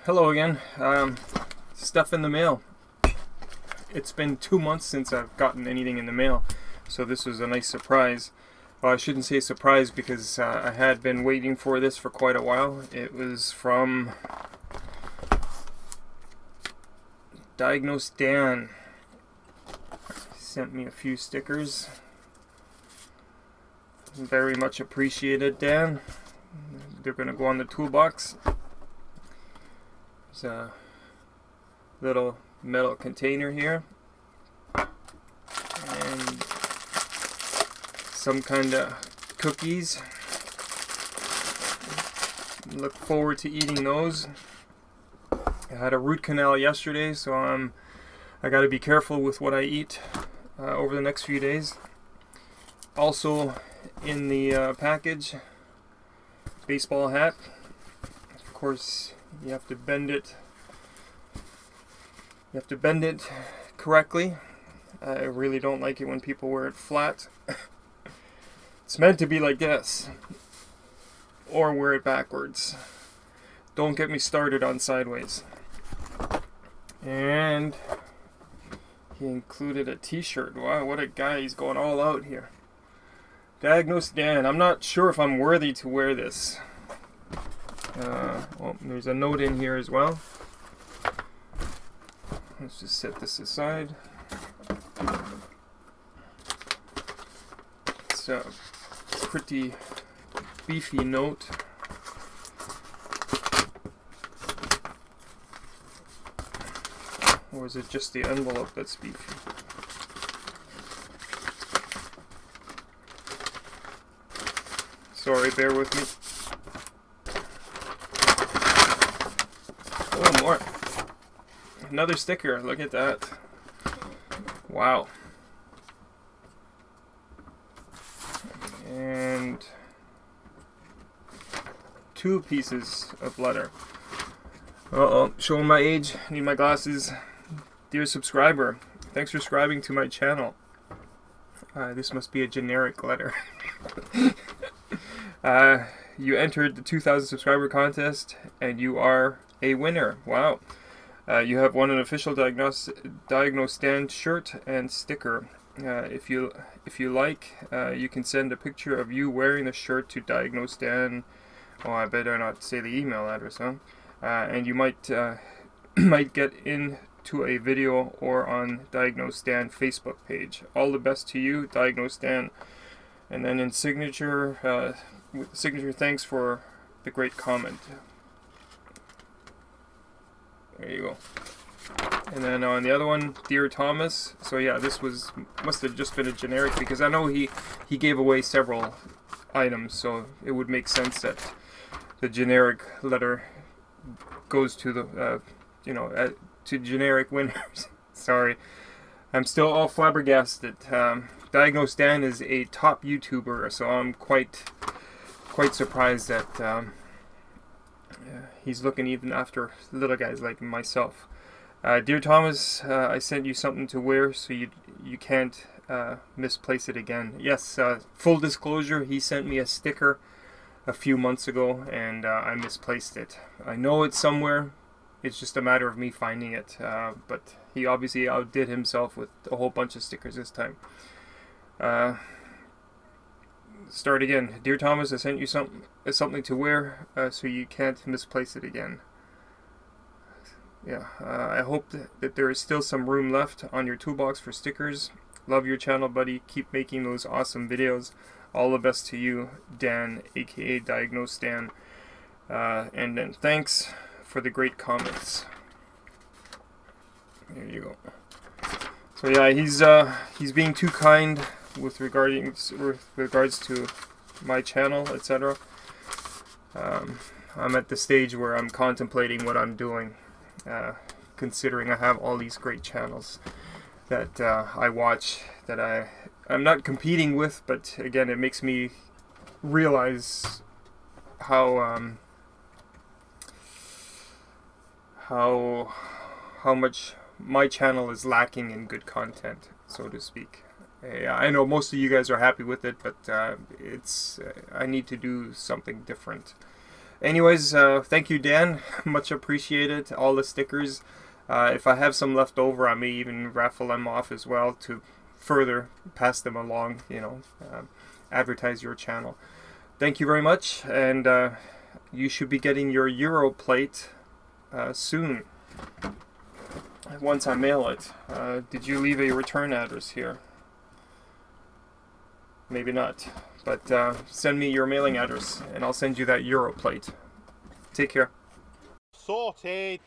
Hello again. Stuff in the mail. It's been 2 months since I've gotten anything in the mail, so this was a nice surprise. Well, I shouldn't say surprise because I had been waiting for this for quite a while. It was from DiagnoseDan. Sent me a few stickers. Very much appreciated, Dan. They're going to go on the toolbox. There's a little metal container here. And some kind of cookies. Look forward to eating those. I had a root canal yesterday, so I got to be careful with what I eat over the next few days. Also in the package, baseball hat. Of course, you have to bend it. You have to bend it correctly. I really don't like it when people wear it flat. It's meant to be like this, or wear it backwards. Don't get me started on sideways. And he included a t-shirt. Wow, what a guy. He's going all out here. DiagnoseDan. I'm not sure if I'm worthy to wear this. Well, there's a note in here as well. Let's just set this aside. It's a pretty beefy note. Or is it just the envelope that's beefy? Sorry, bear with me. Oh, more. Another sticker. Look at that. Wow. And 2 pieces of letter. Uh-oh, showing my age. Need my glasses. Dear subscriber, thanks for subscribing to my channel. This must be a generic letter. You entered the 2,000 subscriber contest and you are a winner. Wow. You have won an official DiagnoseDan shirt and sticker. If you like, you can send a picture of you wearing the shirt to DiagnoseDan. Oh, I better not say the email address, huh? And you might might get into a video or on DiagnoseDan Facebook page. All the best to you, DiagnoseDan. And then in signature, with signature, thanks for the great comment. There you go. And then on the other one, Dear Thomas. So yeah, this must have just been a generic, because I know he gave away several items, so it would make sense that the generic letter goes to the to generic winners. Sorry, I'm still all flabbergasted. DiagnoseDan is a top YouTuber, so I'm quite surprised that he's looking even after little guys like myself. Dear Thomas, I sent you something to wear so you can't misplace it again. Yes, full disclosure, he sent me a sticker a few months ago and I misplaced it. I know it's somewhere. It's just a matter of me finding it. But he obviously outdid himself with a whole bunch of stickers this time. Start again. Dear Thomas, I sent you something to wear so you can't misplace it again. Yeah, I hope that there is still some room left on your toolbox for stickers. Love your channel, buddy. Keep making those awesome videos. All the best to you, Dan, aka DiagnoseDan. And then thanks for the great comments. There you go. So yeah, he's being too kind with regards to my channel, etc. I'm at the stage where I'm contemplating what I'm doing, considering I have all these great channels that I watch, that I'm not competing with, but again, it makes me realize how much my channel is lacking in good content, so to speak. I know most of you guys are happy with it, but I need to do something different. Anyways, thank you, Dan. Much appreciated. All the stickers. If I have some left over, I may even raffle them off as well to further pass them along, you know, advertise your channel. Thank you very much, and you should be getting your Euro plate soon, once I mail it. Did you leave a return address here? Maybe not, but send me your mailing address and I'll send you that Euro plate. Take care. Sorted.